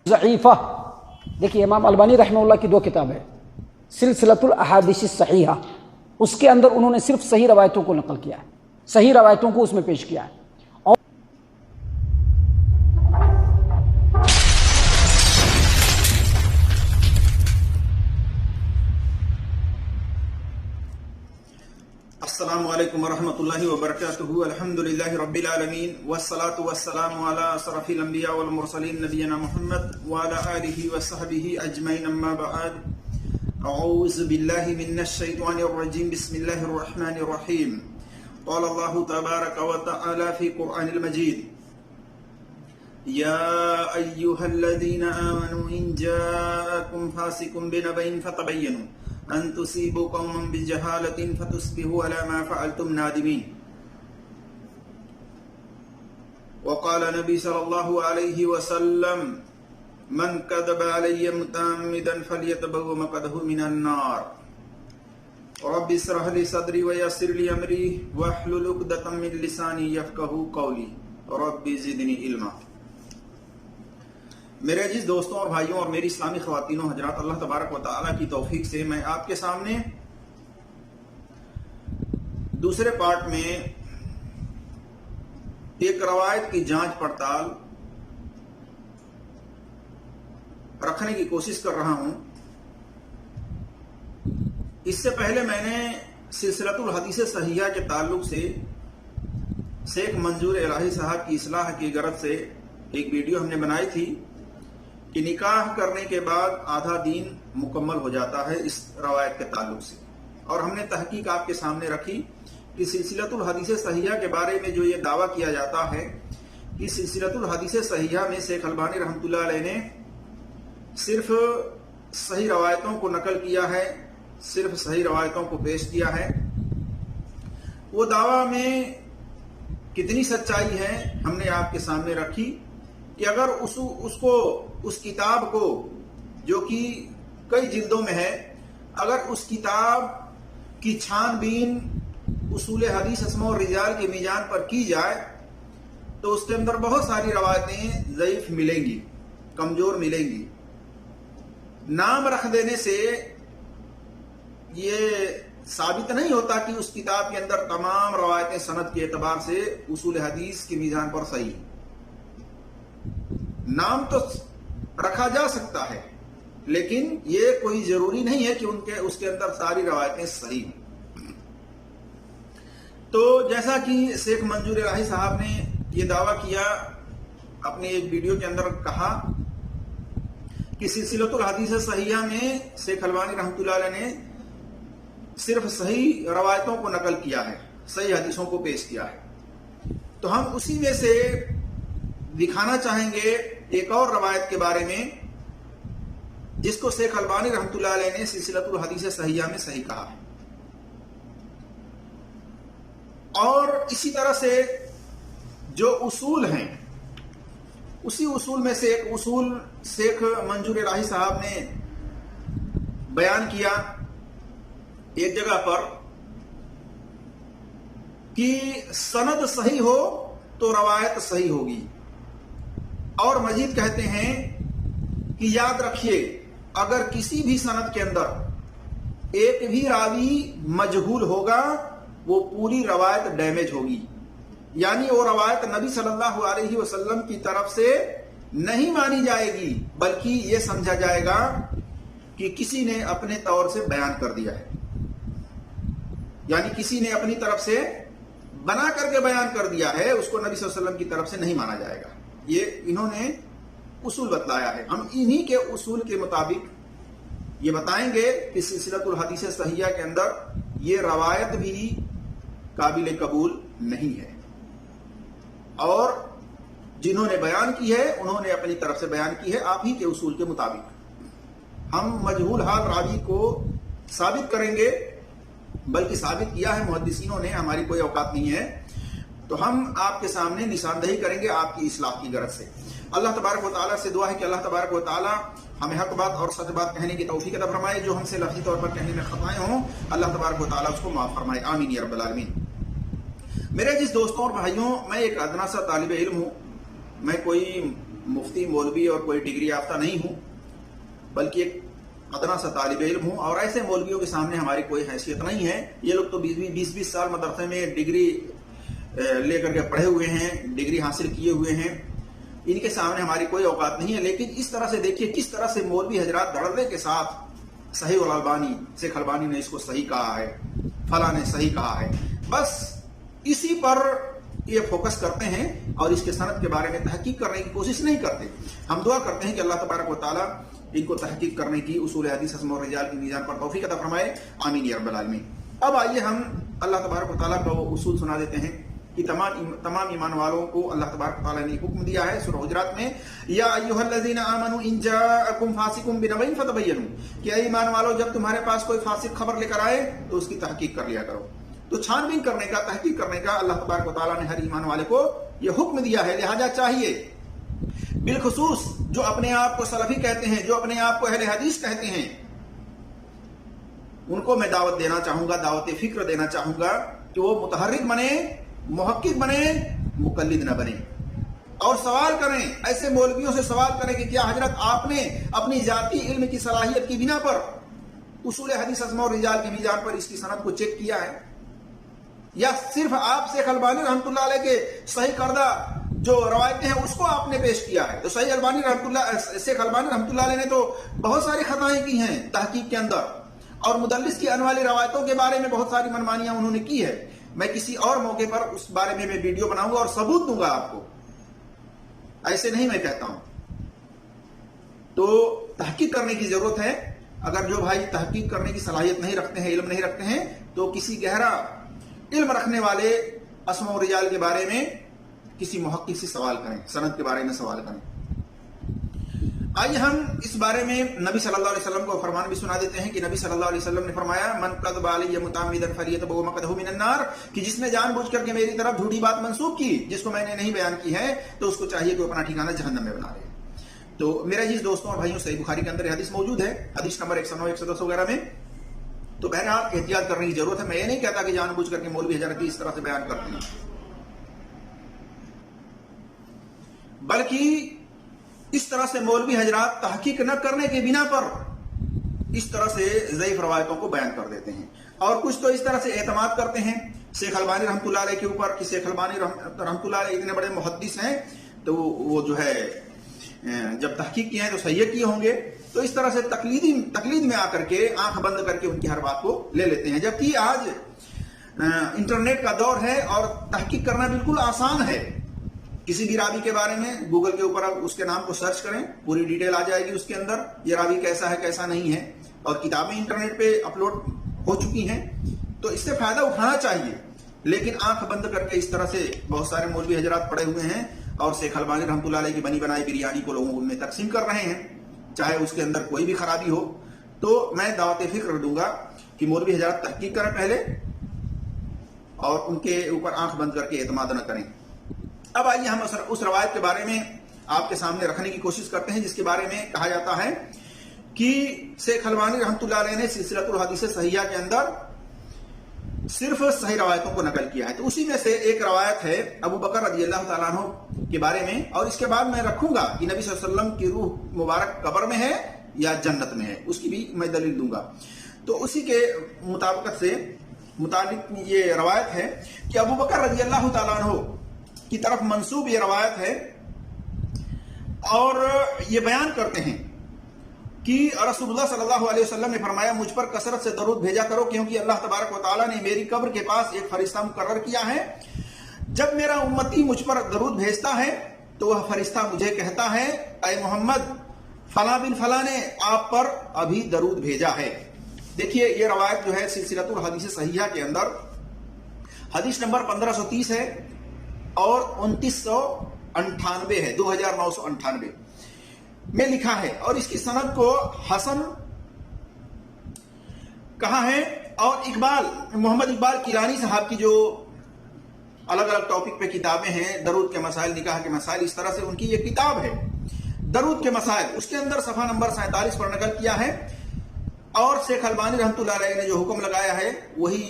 ضعیفہ، دیکھیے امام البانی رحمہ اللہ کی 2 کتاب ہے، سلسلۃ الاحادیث الصحیحہ، اس کے اندر انہوں نے صرف صحیح روایتوں کو نقل کیا ہے، صحیح روایتوں کو اس میں پیش کیا ہے۔ السلام علیکم ورحمۃ اللہ وبرکاتہ۔ الحمدللہ رب العالمین والصلاة والسلام علی اشرف الانبیاء والمرسلین نبینا محمد وعلی آلہ وصحبہ اجمعین، اما بعد، اعوذ باللہ من الشیطان الرجیم، بسم اللہ الرحمن الرحیم۔ قال اللہ تبارک وتعالی فی قرآن المجید: یا ایہا الذین آمنوا ان جاءکم فاسق بنبأ فتبینوا ان تصیبوا قوما بجہالۃ فتصبحوا علی ما فعلتم نادمین۔ وقال نبی صلی اللہ علیہ وسلم: من کذب علی متعمدا فلیتبوأ مقعدہ من النار۔ رب اشرح لی صدری ویسر لی امری واحلل عقدۃ من لسانی یفقہوا قولی، رب زدنی علما۔ میرے عزیز دوستوں اور بھائیوں اور میری اسلامی خواتین و حضرات، اللہ تبارک و تعالیٰ کی توفیق سے میں آپ کے سامنے دوسرے پارٹ میں ایک روایت کی جانچ پڑتال رکھنے کی کوشش کر رہا ہوں۔ اس سے پہلے میں نے سلسلۃ الحدیث صحیحہ کے تعلق سے شیخ منظور الہی صاحب کی اصلاح کی غرض سے ایک ویڈیو ہم نے بنائی تھی کہ نکاح کرنے کے بعد آدھا دین مکمل ہو جاتا ہے اس روایت کے تعلق سے، اور ہم نے تحقیق آپ کے سامنے رکھی کہ سلسلۃ الحدیث صحیحہ کے بارے میں جو یہ دعویٰ کیا جاتا ہے کہ سلسلۃ الحدیث صحیحہ میں شیخ البانی رحمۃ اللہ علیہ نے صرف صحیح روایتوں کو نقل کیا ہے، صرف صحیح روایتوں کو پیش کیا ہے، وہ دعویٰ میں کتنی سچائی ہے ہم نے آپ کے سامنے رکھی کہ اگر اس کتاب کو جو کہ کئی جلدوں میں ہے، اگر اس کتاب کی چھان بین اصول حدیث اسماء اور رجال کے میزان پر کی جائے تو اس کے اندر بہت ساری روایتیں ضعیف ملیں گی، کمزور ملیں گی۔ نام رکھ دینے سے یہ ثابت نہیں ہوتا کہ اس کتاب کے اندر تمام روایتیں سند کے اعتبار سے اصول حدیث کے میزان پر صحیح۔ نام تو رکھا جا سکتا ہے، لیکن یہ کوئی ضروری نہیں ہے کہ اس کے اندر ساری روایتیں صحیح ہیں۔ تو جیسا کہ شیخ منظور الہی صاحب نے یہ دعویٰ کیا، اپنے ایک ویڈیو کے اندر کہا کہ سلسلۃ الحدیث صحیحہ میں شیخ البانی رحمۃ اللہ علیہ نے صرف صحیح روایتوں کو نقل کیا ہے، صحیح حدیثوں کو پیش کیا ہے۔ تو ہم اسی میں سے دکھانا چاہیں گے ایک اور روایت کے بارے میں جس کو شیخ البانی رحمۃ اللہ علیہ نے سلسلۃ الحدیث صحیحہ میں صحیح کہا ہے۔ اور اسی طرح سے جو اصول ہیں، اسی اصول میں سے ایک اصول شیخ منظور الہی صاحب نے بیان کیا ایک جگہ پر کہ سند صحیح ہو تو روایت صحیح ہوگی، اور مزید کہتے ہیں کہ یاد رکھیے اگر کسی بھی سند کے اندر ایک بھی راوی مجہول ہوگا وہ پوری روایت ڈیمیج ہوگی، یعنی وہ روایت نبی صلی اللہ علیہ وسلم کی طرف سے نہیں مانی جائے گی، بلکہ یہ سمجھا جائے گا کہ کسی نے اپنے طور سے بیان کر دیا ہے، یعنی کسی نے اپنی طرف سے بنا کر کے بیان کر دیا ہے، اس کو نبی صلی اللہ علیہ وسلم کی طرف سے نہیں مانا جائے گا۔ یہ انہوں نے اصول بتلایا ہے، ہم انہی کے اصول کے مطابق یہ بتائیں گے کہ سلسلۃ الحدیث صحیحہ کے اندر یہ روایت بھی قابل قبول نہیں ہے، اور جنہوں نے بیان کی ہے انہوں نے اپنی طرف سے بیان کی ہے آپ ہی کے اصول کے مطابق۔ ہم مجہول حال راوی کو ثابت کریں گے، بلکہ ثابت کیا ہے محدثینوں نے، ہماری کوئی اوقات نہیں ہے، تو ہم آپ کے سامنے نشاندہی کریں گے آپ کی اصلاح کی غرض سے۔ اللہ تبارک و تعالیٰ سے دعا ہے کہ اللہ تبارک و تعالیٰ ہمیں حق بات اور سچ بات کہنے کی توفیق عطا فرمائے، جو ہم سے لفظی طور پر کہنے میں خطائیں ہوں اللہ تبارک و تعالیٰ اس کو معاف فرمائے، آمین یا رب العالمین۔ میرے جس دوستوں اور بھائیوں، میں ایک ادنا سا طالب علم ہوں، मैं कोई मुफ्ती मौलवी और कोई डिग्री याफ्ता नहीं हूँ, बल्कि एक अदना सा तालिब इल्म हूँ, और ऐसे मौलवियों के सामने हमारी कोई हैसियत नहीं है। ये लोग तो 20-20 साल मदरसे में डिग्री लेकर के पढ़े हुए हैं, डिग्री हासिल किए हुए हैं, इनके सामने हमारी कोई औकात नहीं है। लेकिन इस तरह से देखिए किस तरह से मौलवी हजरात धड़ल्ले के साथ सही उल अलबानी, शेख अलबानी ने इसको सही कहा है, फला ने सही कहा है, बस इसी पर ये फोकस करते हैं और इसके सनद के बारे में तहकीक करने की कोशिश नहीं करते। हम दुआ करते हैं कि अल्लाह तबारक व तआला इनको तहकीक करने की, उसूल हदीस अस्मा और रिजाल की मीज़ान पर तौफीक अता फरमाए, आमीन या रब्बल आलमीन। अब आइए हम अल्लाह तबारक व तआला का वो उसूल सुना देते हैं कि तमाम ईमान वालों को अल्लाह तबारक व तआला ने हुक्म दिया है सूरह हुजरात में, या अय्युहल्लज़ीना आमनू इन जाअकुम फासिकुम बिनबइन फतबय्यनु, कि ईमान वालों जब तुम्हारे पास कोई फासिक खबर लेकर आए तो उसकी तहकीक कर लिया करो। तो छानबीन करने का, तहकीक करने का अल्लाह तबारक व तआला ने हर ईमान वाले को यह हुक्म दिया है। लिहाजा चाहिए बिलखुसूस जो अपने आप को सलफी कहते हैं, जो अपने आप को अहले हदीस कहते हैं, उनको मैं दावत देना चाहूंगा, दावत फिक्र देना चाहूंगा कि वो मुतहर्रिक बने, मुहक्किक बने, मुकल्लिद न बने, और सवाल करें, ऐसे मौलवियों से सवाल करें कि क्या हजरत आपने अपनी जाती इल्म की सलाहियत की बिना पर उसूल हदीस अस्मा और रिजाल की मीज़ान पर इसकी सनद को चेक किया है, या सिर्फ आप शेख अलबानी रहमतुल्लाह अलैह के सही करदा जो रवायतें हैं उसको आपने पेश किया है। तो शेख अलबानी रहमतुल्लाह अलैह ने तो बहुत सारी खताएं की हैं तहकीक के अंदर, और मुदल्लिस की आने वाली रवायतों के बारे में बहुत सारी मनमानियां उन्होंने की है। मैं किसी और मौके पर उस बारे में मैं वीडियो बनाऊंगा और सबूत दूंगा आपको, ऐसे नहीं मैं कहता हूं। तो तहकीक करने की जरूरत है। अगर जो भाई तहकीक करने की सलाहियत नहीं रखते हैं, इल्म नहीं रखते हैं, तो किसी गहरा इल्म रखने वाले अस्मा और रिजाल के बारे में किसी मुहक्किक से सवाल करें, सनद के बारे में सवाल करें। आइए हम इस बारे में नबी सल्लल्लाहु अलैहि वसल्लम को फरमान भी सुना देते हैं कि नबी सल्लल्लाहु अलैहि वसल्लम ने फरमाया, मन कज़्ज़ब अलैहि मुतअम्मिदन फलियतबअ मक़अदहु मिनन नार, कि जिसने जानबूझ करके मेरी तरफ झूठी बात मंसूब की जिसको मैंने नहीं बयान की है, तो उसको चाहिए कि अपना ठिकाना जहन्नम में बना ले। तो मेरे अजीज दोस्तों और भाइयों, सही बुखारी के अंदर हदीस मौजूद है, हदीस नंबर 109, 110 वगैरह में। तो बहरहाल एहतियात करने की जरूरत है। मैं ये नहीं कहता कि जानबूझ करके मौलवी हजरत इस तरह से बयान करते हैं, बल्कि इस तरह से मौलवी हजरात तहकीक न करने के बिना पर इस तरह से ज़ईफ रवायतों को बयान कर देते हैं। और कुछ तो इस तरह से एतमाद करते हैं शेख अलबानी रहमतुल्लाह अलैह के ऊपर कि शेख अलबानी रहमतुल्लाह अलैह इतने बड़े मुहद्दिस हैं, तो वो जो है जब तहकीक किए हैं तो सही किए होंगे। तो इस तरह से तकलीद में आकर के आंख बंद करके उनकी हर बात को ले लेते हैं, जबकि आज इंटरनेट का दौर है और तहकीक करना बिल्कुल आसान है। किसी भी रावी के बारे में गूगल के ऊपर आप उसके नाम को सर्च करें, पूरी डिटेल आ जाएगी उसके अंदर, ये रावी कैसा है कैसा नहीं है, और किताबें इंटरनेट पे अपलोड हो चुकी हैं। तो इससे फायदा उठाना चाहिए, लेकिन आंख बंद करके इस तरह से बहुत सारे मौलवी हजरात पड़े हुए हैं और शेख अलबानी रहमतुल्लाह अलैह की बनी बनाई बिरयानी को लोगों में तकसीम कर रहे हैं, चाहे उसके अंदर कोई भी खराबी हो। तो मैं दावत फिक्र दूंगा कि मौलवी हजरात तहकीक करें पहले, और उनके ऊपर आंख बंद करके एतमाद न करें। अब आइए हम उस रवायत के बारे में आपके सामने रखने की कोशिश करते हैं जिसके बारे में कहा जाता है कि शेख अलबानी रहमतुल्लाह अलैह ने सिलसिलतुल हदीस सहीहा के अंदर सिर्फ सही रवायतों को नकल किया है। तो उसी में से एक रवायत है अबू बकर रज़ियल्लाहु तआला अन्हु के बारे में, और इसके बाद मैं रखूंगा कि नबी सल्लल्लाहु अलैहि वसल्लम की रूह मुबारक कब्र में है या जन्नत में है, उसकी भी मैं दलील दूंगा। तो उसी के मुताबिक ये रवायत है कि अबू बकर रज़ियल्लाहु तआला अन्हु की तरफ मंसूब ये रवायत है, और ये बयान करते हैं कि रसूलुल्लाह सल्लल्लाहु अलैहि वसल्लम ने फरमाया, मुझ पर कसरत से दरूद भेजा करो, क्योंकि अल्लाह तबारक व तआला ने मेरी कब्र के पास एक फरिश्ता मुकर्रर किया है। जब मेरा उम्मती मुझ पर दरूद भेजता है तो वह फरिश्ता मुझे कहता है, ऐ मोहम्मद, फला बिन फला ने आप पर अभी दरूद भेजा है। देखिए ये रवायत जो है सिलसिलतुल हदीस सहीहा के अंदर हदीस नंबर 1530 है और 2998 है, 2998 में लिखा है, और इसकी सनद को हसन कहा है। और मोहम्मद इकबाल किलानी साहब की जो अलग अलग टॉपिक पे किताबें हैं, दरूद के मसाइल, निकाह के मसाइल, इस तरह से उनकी ये किताब है दरूद के मसाइल, उसके अंदर सफा नंबर 47 पर नकल किया है। और शेख अलबानी रहमतुल्लाह अलैह ने जो हुक्म लगाया है वही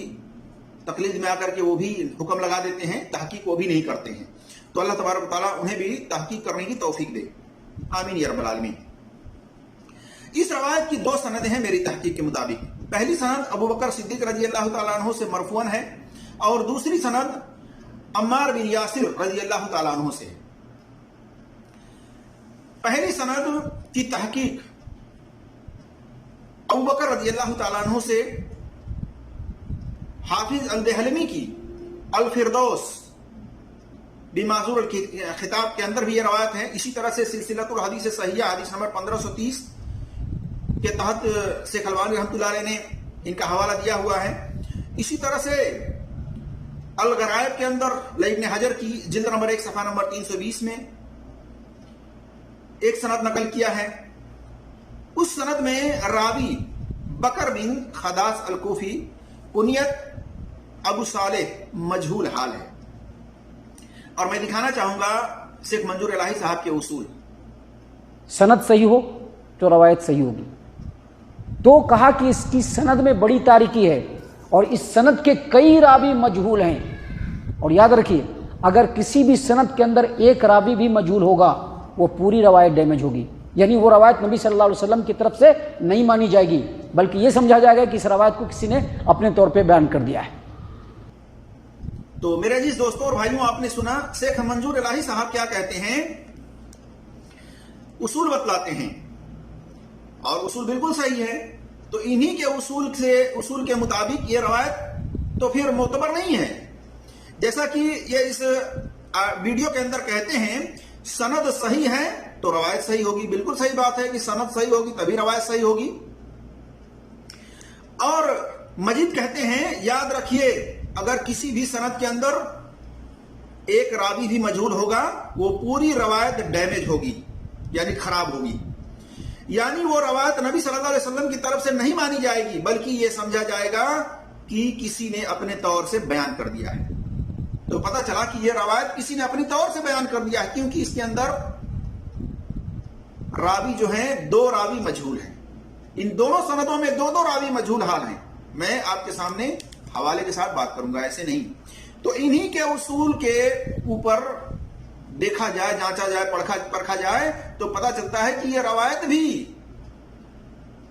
तकलीद में आकर के वो भी हुक्म लगा देते हैं, तहकीक वो भी नहीं करते हैं। تو اللہ تبارک و تعالیٰ انہیں بھی تحقیق کرنے کی توفیق دے، آمین یا رب العالمین۔ اس روایت کی دو سندیں ہیں میری تحقیق کے مطابق۔ پہلی سند ابو بکر صدیق رضی اللہ تعالیٰ عنہ سے مرفوعاً ہے، اور دوسری سند عمار بن یاسر رضی اللہ تعالیٰ عنہ سے۔ پہلی سند کی تحقیق ابو بکر رضی اللہ تعالیٰ عنہ سے حافظ الدہلمی کی الفردوس بمعذور الخطاب کے اندر بھی یہ روایت ہے۔ اسی طرح سے سلسلۃ الحدیث صحیحہ حدیث نمبر 1530 کے تحت شیخ البانی رحمۃ اللہ علیہ نے ان کا حوالہ دیا ہوا ہے۔ اسی طرح سے الغرائب کے اندر لابن حجر کی جلد نمبر 1 صفحہ نمبر 320 میں ایک سند نقل کیا ہے۔ اس سند میں راوی بکر بن خداس الکوفی کنیت ابو صالح مجہول حال ہے، اور میں دکھانا چاہوں گا شیخ منظور الہی صاحب کے اصول۔ سند صحیح ہو تو روایت صحیح ہوگی۔ تو کہا کہ اس کی سند میں بڑی تاریکی ہے اور اس سند کے کئی راوی مجہول ہیں، اور یاد رکھیے اگر کسی بھی سند کے اندر ایک راوی بھی مجہول ہوگا وہ پوری روایت ڈیمیج ہوگی، یعنی وہ روایت نبی صلی اللہ علیہ وسلم کی طرف سے نہیں مانی جائے گی، بلکہ یہ سمجھا جائے گا کہ اس روایت کو کسی نے اپنے طور پہ بیان کر دیا ہے۔ تو میرے عزیز دوستوں اور بھائیوں، آپ نے سنا شیخ منظور الہی صاحب کیا کہتے ہیں، اصول بتلاتے ہیں، اور اصول بالکل صحیح ہے۔ تو انہی کے اصول کے مطابق یہ روایت تو پھر معتبر نہیں ہے، جیسا کہ یہ اس ویڈیو کے اندر کہتے ہیں سند صحیح ہے تو روایت صحیح ہوگی۔ بالکل صحیح بات ہے کہ سند صحیح ہوگی تبھی روایت صحیح ہوگی۔ اور مزید کہتے ہیں یاد رکھیے اگر کسی بھی سند کے اندر ایک راوی بھی مجہول ہوگا وہ پوری روایت ڈیمیج ہوگی، یعنی خراب ہوگی، یعنی وہ روایت نبی صلی اللہ علیہ وسلم کی طرف سے نہیں مانی جائے گی، بلکہ یہ سمجھا جائے گا کہ کسی نے اپنے طور سے بیان کر دیا ہے۔ تو پتہ چلا کہ یہ روایت کسی نے اپنی طور سے بیان کر دیا ہے، کیونکہ اس کے اندر راوی جو ہیں دو راوی مجہول ہیں، ان دونوں سندوں میں دو راوی مجہول حال ہیں۔ میں آپ کے سامنے حوالے کے ساتھ بات کروں گا، ایسے نہیں۔ تو انہی کے اصول کے اوپر دیکھا جائے، جانچا جائے، پرکھا جائے تو پتہ چلتا ہے کہ یہ روایت بھی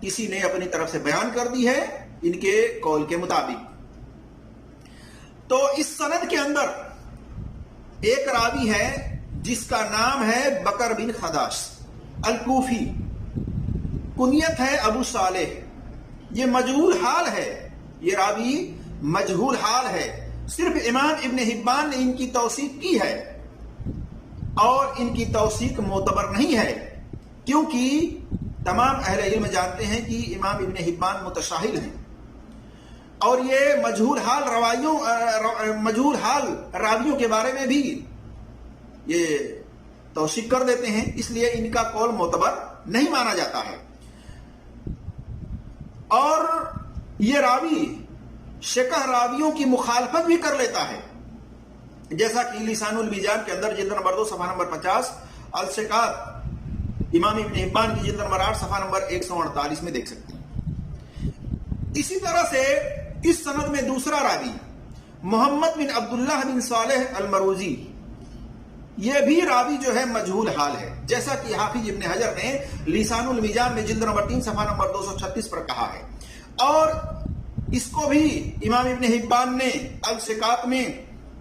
کسی نے اپنی طرف سے بیان کر دی ہے ان کے قول کے مطابق۔ تو اس سند کے اندر ایک راوی ہے جس کا نام ہے بکر بن خداش الکوفی، کنیت ہے ابو صالح، یہ مجہول حال ہے، یہ راوی مجہول حال ہے۔ صرف امام ابن حبان نے ان کی توثیق کی ہے، اور ان کی توثیق معتبر نہیں ہے، کیونکہ تمام اہل علم جانتے ہیں کہ امام ابن حبان متشاہد ہیں، اور یہ مجہول حال راویوں کے بارے میں بھی یہ توثیق کر دیتے ہیں، اس لیے ان کا قول معتبر نہیں مانا جاتا ہے۔ اور یہ راوی شکہ راویوں کی مخالفت بھی کر لیتا ہے، جیسا کہ لسان المیزان کے اندر جلد نمبر 2 صفحہ نمبر 50، الثقات امام ابن حبان کی جلد نمبر 8 صفحہ نمبر 148 میں دیکھ سکتے ہیں۔ اسی طرح سے اس سند میں دوسرا راوی محمد بن عبداللہ بن صالح المروزی، یہ بھی راوی جو ہے مجہول حال ہے، جیسا کہ حافظ ابن حجر نے لسان المیزان میں جلد نمبر 3 صفحہ نمبر 236 پر کہا ہے، اور اس کو بھی امام ابن حبان نے الثقات میں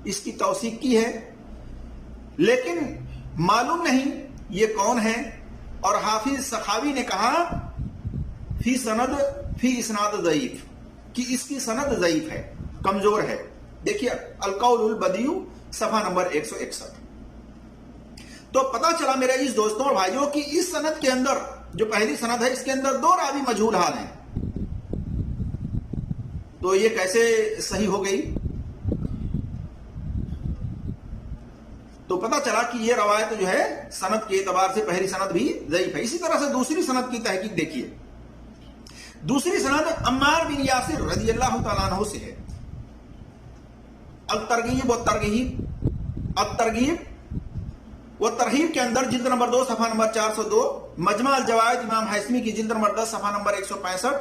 اس کی توثیق کی ہے، لیکن معلوم نہیں یہ کون ہے۔ اور حافظ سخاوی نے کہا فی اسناد ضعیف، کہ اس کی سند ضعیف ہے، کمزور ہے۔ دیکھیے القول البدیع صفحہ نمبر 161۔ تو پتہ چلا میرے اس دوستوں اور بھائیوں کی اس سند کے اندر جو پہلی سند ہے اس کے اندر دو راوی مجہول حال ہیں، تو یہ کیسے صحیح ہو گئی؟ تو پتہ چلا کہ یہ روایت جو ہے سند کے اعتبار سے پہلی سند بھی ضعیف ہے۔ اسی طرح سے دوسری سند کی تحقیق دیکھیے، دوسری سند عمار بن یاسر رضی اللہ تعالیٰ عنہ سے ہے۔ الترغیب و ترہیب کے اندر جلد نمبر 2 صفحہ نمبر 402، مجمع الجوائد امام حیثمی کی جلد نمبر 10 صفحہ نمبر 165،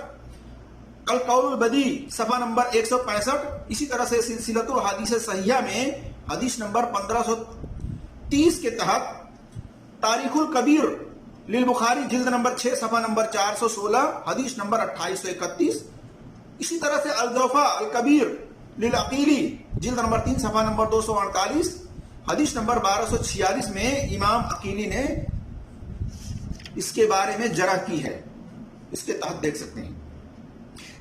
القول البدیع صفحہ نمبر 165، اسی طرح سے سلسلۃ الحدیث صحیحہ میں حدیث نمبر 30 के तहत तारीखुल कबीर लिल बुखारी जिल्द नंबर 6 सफा नंबर 416 हदीस नंबर 2831, इसी तरह से अल ज़ौफ़ा अल कबीर लिल अकीली जिल्द नंबर 3 सफा नंबर 248 हदीस नंबर 1246 में इमाम अकीली ने इसके बारे में जरह की है, इसके तहत देख सकते हैं।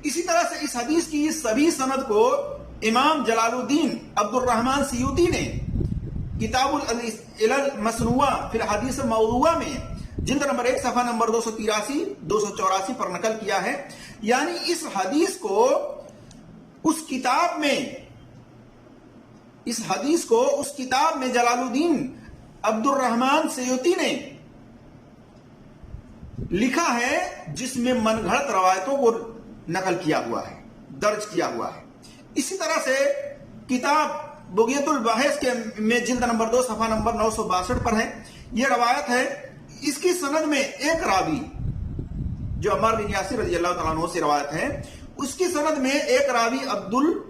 इसी तरह से इस हदीस की सभी सनद को इमाम जलालुद्दीन अब्दुर्रहमान सियूती ने किताबुल इलल मसनुआ फिल हदीस मौदूआ में जिल्द नंबर 1 सफा नंबर 283 284 पर नकल किया है। यानी इस हदीस को उस किताब में जलालुद्दीन अब्दुर्रहमान सियूती ने लिखा है, जिसमें मनगढ़ंत रवायतों को नकल किया हुआ है, दर्ज किया हुआ है। इसी तरह से किताब बुगियतुल बहस के में जिल्द नंबर 2 सफा नंबर 962 पर है, यह रवायत है। इसकी सनद में एक रावी जो अम्मार बिन यासिर रज़ी अल्लाह तआला अन्हु से रवायत है, उसकी सनद में एक रावी अब्दुल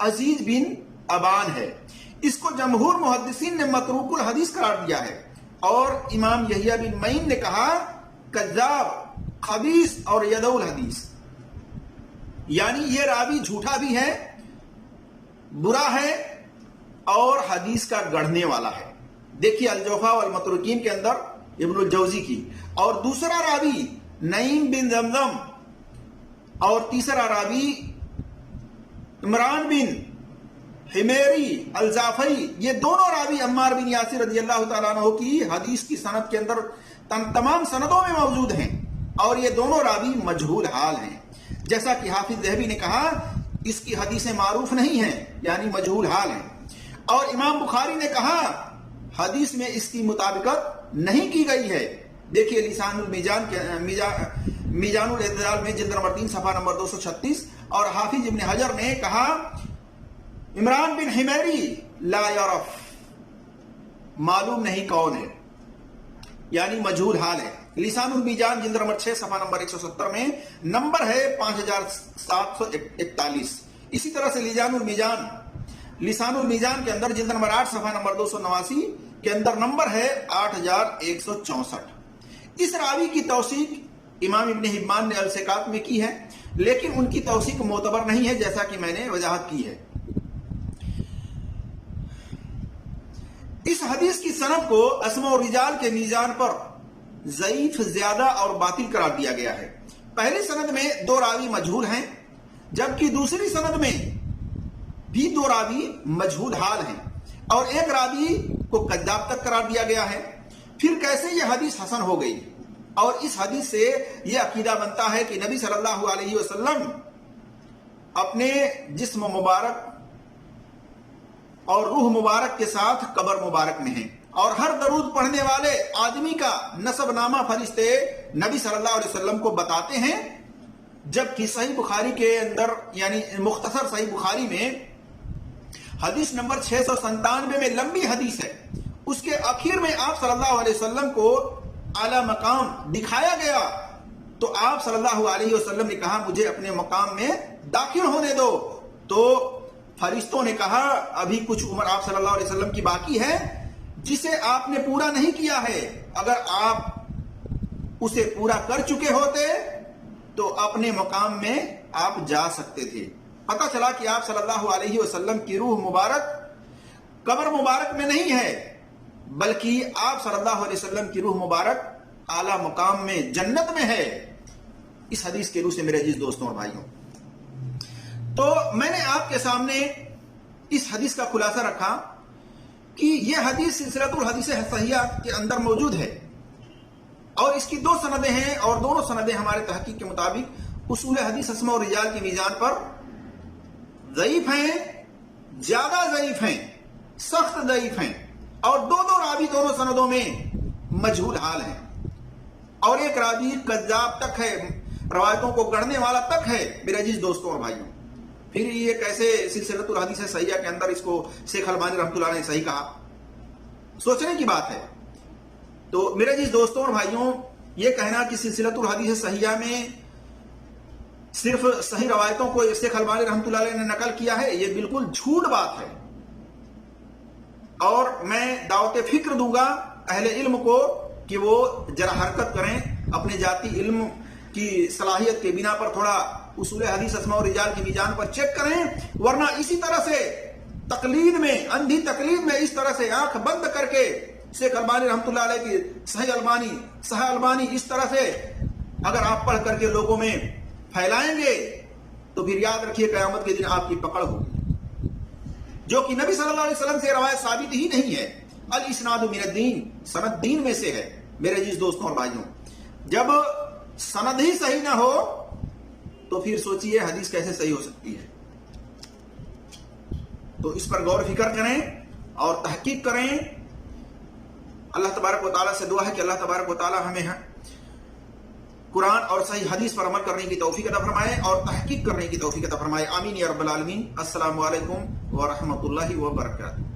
अजीज बिन अबान है। इसको जमहूर मुहद्दिसीन ने मतरूकुल हदीस करार दिया है और इमाम यहिया बिन मईन ने कहा कज़्ज़ाब, खबीस और यदउल हदीस, यानी ये रावी झूठा भी है, बुरा है और हदीस का गढ़ने वाला है। देखिए अल ज़ौफ़ा वल मतरूकीन के अंदर इब्नुल जौज़ी की। और दूसरा रावी नईम बिन जमजम और तीसरा रावी इमरान बिन हिमेरी अल जाफई, ये दोनों रावी अम्मार बिन यासिर रज़ी अल्लाह तआला अन्हु की हदीस की सनद के अंदर तमाम सनदों में मौजूद हैं और ये दोनों रावी मजहूल हाल हैं। जैसा कि हाफिज ज़हबी ने कहा, इसकी हदीसें मारूफ नहीं हैं, यानी मजहूल हाल हैं। और इमाम बुखारी ने कहा हदीस में इसकी मुताबिकत नहीं की गई है। देखिए लिसानुल मीजानुल इत्तिदाल में जिल्द नंबर 3 सफा नंबर 236। और हाफिज इब्न हजर ने कहा इमरान बिन हिमेरी ला यरफ, मालूम नहीं कौन है, यानी मजहूल हाल है। लिसानुल मीजान जिल्द नंबर 6 सफा नंबर 170 में नंबर है 5741। इसी तरह से लिसानुल मीजान के अंदर जिल्द नंबर 8 सफा नंबर 289 के अंदर नंबर है 8164। इस रावी की तौसीक इमाम इब्न हिब्बान ने अल-सिकात में की है, लेकिन उनकी तौसीक मोतबर नहीं है, जैसा कि मैंने वजाहत की है। इस हदीस की सनद को अस्मा और रिजाल के मीजान पर ज़ईफ, ज्यादा और बातिल करार दिया गया है। पहली सनद में 2 रावी मजहूल हैं, जबकि दूसरी सनद में भी 2 रावी मजहूल हाल हैं और एक रावी को कद्दाब तक करार दिया गया है। फिर कैसे यह हदीस हसन हो गई? और इस हदीस से यह अकीदा बनता है कि नबी सल्लल्लाहु अलैहि वसल्लम अपने जिस्म मुबारक और रूह मुबारक के साथ कब्र मुबारक में हैं और हर दरूद पढ़ने वाले आदमी का नसबनामा फरिश्ते नबी सल्लल्लाहु अलैहि वसल्लम को बताते हैं। जबकि सही बुखारी के अंदर, यानी मुख्तसर सही बुखारी में हदीस नंबर 697 में लंबी हदीस है, उसके आखिर में आप सल्लल्लाहु अलैहि वसल्लम को आला मकाम दिखाया गया, तो आप सल्लल्लाहु अलैहि वसल्लम ने कहा मुझे अपने मकाम में दाखिल होने दो। तो फरिश्तों ने कहा अभी कुछ उम्र आप सल्लल्लाहु अलैहि वसल्लम की बाकी है, जिसे आपने पूरा नहीं किया है। अगर आप उसे पूरा कर चुके होते तो अपने मकाम में आप जा सकते थे। पता चला कि आप सल्लल्लाहु अलैहि वसल्लम की रूह मुबारक कब्र मुबारक में नहीं है, बल्कि आप सल्लल्लाहु अलैहि वसल्लम की रूह मुबारक आला मकाम में जन्नत में है। इस हदीस के रूह से मेरे अजीज दोस्तों और भाइयों, तो मैंने आपके सामने इस हदीस का खुलासा रखा कि यह हदीस सिलसिलतुल हदीस सहिहा के अंदर मौजूद है और इसकी 2 सनदें हैं और दोनों सनदें हमारे तहकीक के मुताबिक उसूल हदीस अस्मा और रिजाल की मीजान पर ज़ईफ हैं, ज्यादा ज़ईफ हैं, सख्त ज़ईफ हैं और 2 रावी दोनों सनदों में मजहूल हाल हैं और एक रावी कज़्ज़ाब तक है, रवायतों को गढ़ने वाला तक है। मेरे अजीज दोस्तों और भाइयों, फिर ये कैसे सिलसिलतुल हदीस सहिहा के अंदर इसको शेख अलबानी रहमतुल्लाह ने सही कहा? सोचने की बात है। तो मेरे अजीज दोस्तों और भाइयों, ये कहना कि सिलसिलतुल हदीस सहिहा में सिर्फ सही रवायतों को शेख अलबानी रहमतुल्लाह ने नकल किया है, ये बिल्कुल झूठ बात है। اور میں دعوت فکر دوں گا اہل علم کو کہ وہ ذرا حرکت کریں، اپنے ذاتی علم کی صلاحیت کے بنا پر تھوڑا اصول حدیث اسماء و رجال کی میزان پر چیک کریں، ورنہ اسی طرح سے تقلید میں، اندھی تقلید میں اس طرح سے آنکھ بند کر کے شیخ البانی رحمۃ اللہ علیہ کی صحیح البانی اس طرح سے اگر آپ پڑھ کر کے لوگوں میں پھیلائیں گے تو پھر یاد رکھیے قیامت کے دن آپ کی پکڑ ہوگی، جو کہ نبی صلی اللہ علیہ وسلم سے روایت ثابت ہی نہیں ہے۔ الاسناد من الدین، سند دین میں سے ہے میرے عزیز دوستوں اور بھائیوں۔ جب سند ہی صحیح نہ ہو تو پھر سوچئے حدیث کیسے صحیح ہو سکتی ہے؟ تو اس پر غور فکر کریں اور تحقیق کریں۔ اللہ تبارک و تعالیٰ سے دعا ہے کہ اللہ تبارک و تعالیٰ ہمیں قرآن اور صحیح حدیث پر عمل کرنے کی توفیق عطا فرمائے اور تحقیق کرنے کی توفیق عطا فرمائے، آمین یا رب العالمین۔ السلام علیکم ورحمۃ اللہ وبرکاتہ۔